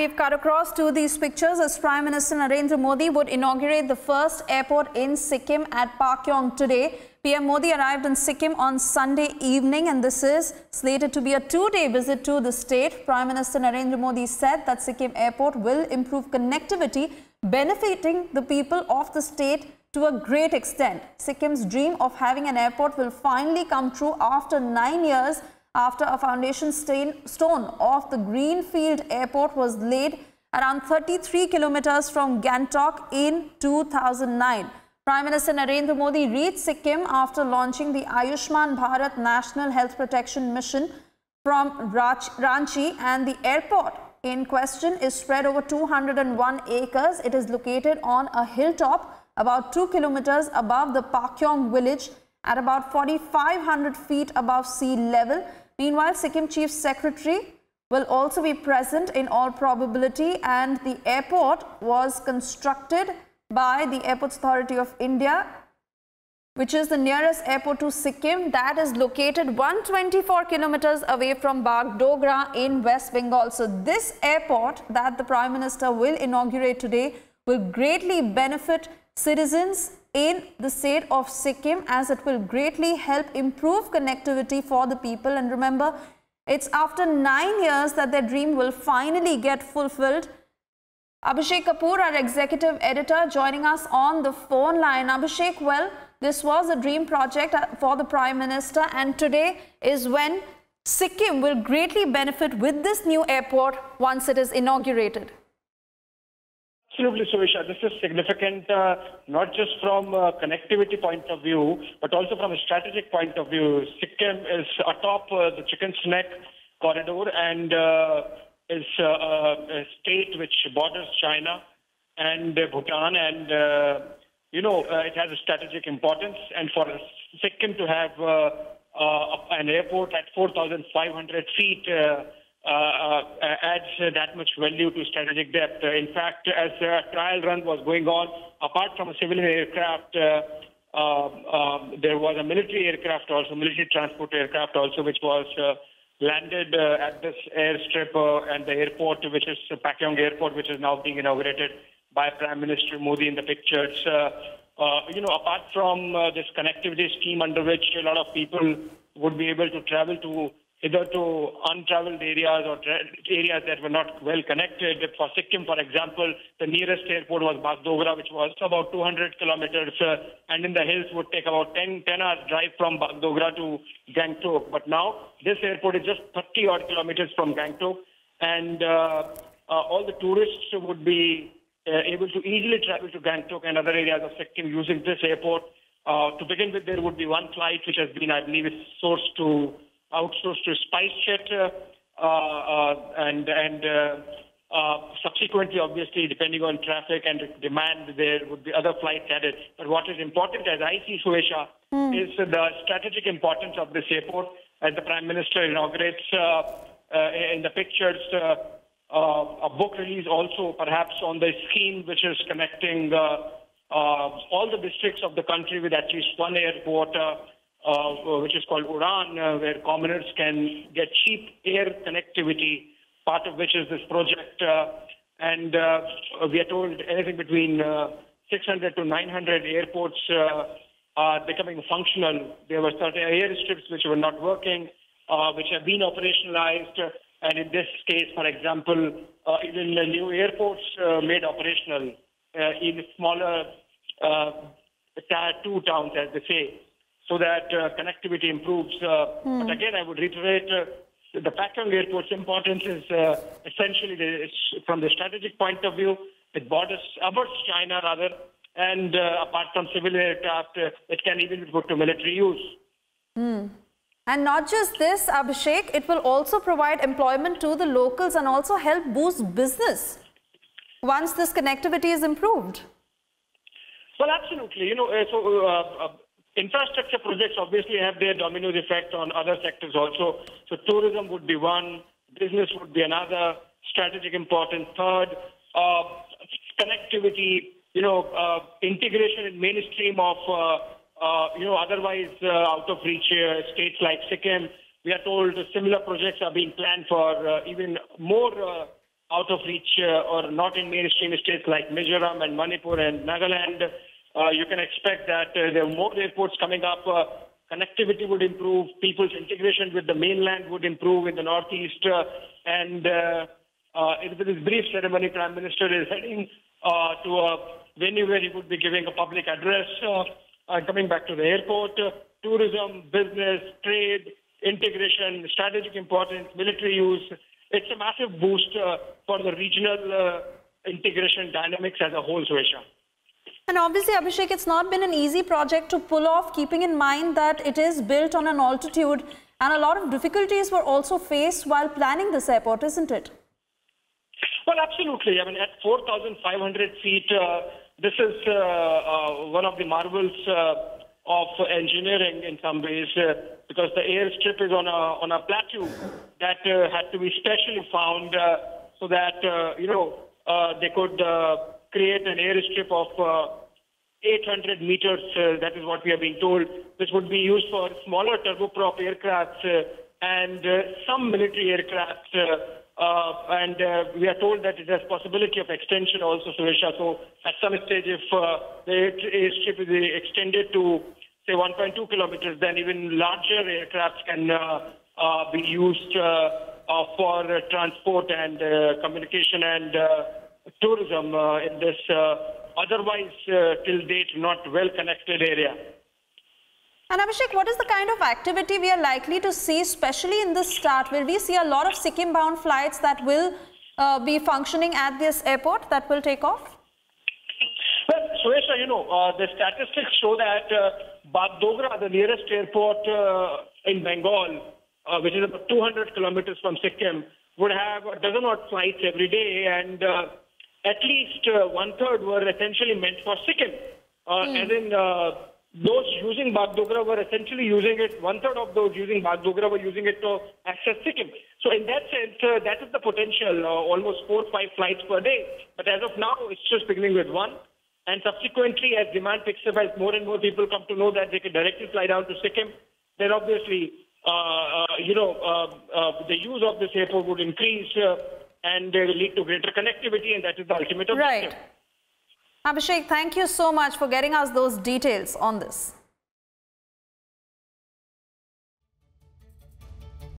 we've cut across to these pictures as Prime Minister Narendra Modi would inaugurate the first airport in Sikkim at Pakyong today. PM Modi arrived in Sikkim on Sunday evening, and this is slated to be a two-day visit to the state. Prime Minister Narendra Modi said that Sikkim airport will improve connectivity, benefiting the people of the state to a great extent. Sikkim's dream of having an airport will finally come true after 9 years, after a foundation stone of the Greenfield Airport was laid around 33 kilometers from Gangtok in 2009. Prime Minister Narendra Modi reached Sikkim after launching the Ayushman Bharat National Health Protection Mission from Ranchi, and the airport in question is spread over 201 acres. It is located on a hilltop about 2 kilometers above the Pakyong village at about 4,500 feet above sea level. Meanwhile, Sikkim Chief Secretary will also be present in all probability, and the airport was constructed by the Airports Authority of India, which is the nearest airport to Sikkim, that is located 124 kilometers away from Bagdogra in West Bengal. So this airport that the Prime Minister will inaugurate today will greatly benefit citizens in the state of Sikkim, as it will greatly help improve connectivity for the people. And remember, it's after 9 years that their dream will finally get fulfilled. Abhishek Kapoor, our executive editor, joining us on the phone line. Abhishek, well, this was a dream project for the Prime Minister, and today is when Sikkim will greatly benefit with this new airport once it is inaugurated. Absolutely, Suvisha. This is significant, not just from a connectivity point of view, but also from a strategic point of view. Sikkim is atop the Chicken's Neck corridor and is a state which borders China and Bhutan, and it has a strategic importance. And for Sikkim to have an airport at 4,500 feet adds that much value to strategic depth. In fact, as a trial run was going on, apart from a civilian aircraft, there was a military aircraft also, military transport aircraft also, which was landed at this airstrip and the airport, which is Pakyong Airport, which is now being inaugurated by Prime Minister Modi in the pictures. Apart from this connectivity scheme under which a lot of people would be able to travel to either to untraveled areas or areas that were not well connected. For Sikkim, for example, the nearest airport was Bagdogra, which was about 200 kilometers, and in the hills would take about 10 hours drive from Bagdogra to Gangtok. But now this airport is just 30 odd kilometers from Gangtok, and all the tourists would be able to easily travel to Gangtok and other areas of Sikkim using this airport. To begin with, there would be one flight which has been, I believe, outsourced to SpiceJet, and subsequently, obviously, depending on traffic and demand, there would be other flights added. But what is important, as I see, Suesha, is the strategic importance of this airport. As the Prime Minister inaugurates in the pictures, a book release also perhaps on the scheme which is connecting all the districts of the country with at least one airport, which is called Udan, where commoners can get cheap air connectivity, part of which is this project. And we are told anything between 600 to 900 airports are becoming functional. There were certain airstrips which were not working, which have been operationalized. And in this case, for example, even the new airports made operational in smaller tier 2 towns, as they say, so that connectivity improves. But again, I would reiterate the Pakyong Airport's importance is essentially from the strategic point of view, it borders China rather, and apart from civil aircraft, it can even go to military use. And not just this, Abhishek, it will also provide employment to the locals and also help boost business once this connectivity is improved. Well, absolutely. Infrastructure projects obviously have their dominoes effect on other sectors also. So tourism would be one, business would be another, strategic importance third, connectivity, integration in mainstream of, otherwise out of reach states like Sikkim. We are told similar projects are being planned for even more out of reach or not in mainstream states like Mizoram and Manipur and Nagaland. You can expect that there are more airports coming up. Connectivity would improve. People's integration with the mainland would improve in the northeast. And with this brief ceremony, Prime Minister is heading to a venue where he would be giving a public address. Coming back to the airport, tourism, business, trade, integration, strategic importance, military use. It's a massive boost for the regional integration dynamics as a whole, Suesha. And obviously, Abhishek, it's not been an easy project to pull off, keeping in mind that it is built on an altitude and a lot of difficulties were also faced while planning this airport, isn't it? Well, absolutely. I mean, at 4,500 feet, this is one of the marvels of engineering in some ways, because the airstrip is on a plateau that had to be specially found so that they could create an airstrip of 800 meters. That is what we are being told. This would be used for smaller turboprop aircrafts and some military aircrafts. And we are told that it has possibility of extension also, Suresha. So at some stage, if the airstrip is extended to, say, 1.2 kilometers, then even larger aircrafts can be used for transport and communication and tourism in this otherwise, till date, not well-connected area. And Abhishek, what is the kind of activity we are likely to see, especially in the start? Will we see a lot of Sikkim-bound flights that will be functioning at this airport that will take off? Well, Suesha, the statistics show that Bagdogra, the nearest airport in Bengal, which is about 200 kilometers from Sikkim, would have a dozen odd flights every day, and at least one-third were essentially meant for Sikkim. As in, those using Bagdogra were essentially using it, one-third of those using Bagdogra were using it to access Sikkim. So in that sense, that is the potential, almost 4 or 5 flights per day. But as of now, it's just beginning with one. And subsequently, as demand picks up, as more and more people come to know that they can directly fly down to Sikkim, then obviously, the use of this airport would increase and will lead to greater connectivity, and that is the ultimate objective. Right. Abhishek, thank you so much for getting us those details on this.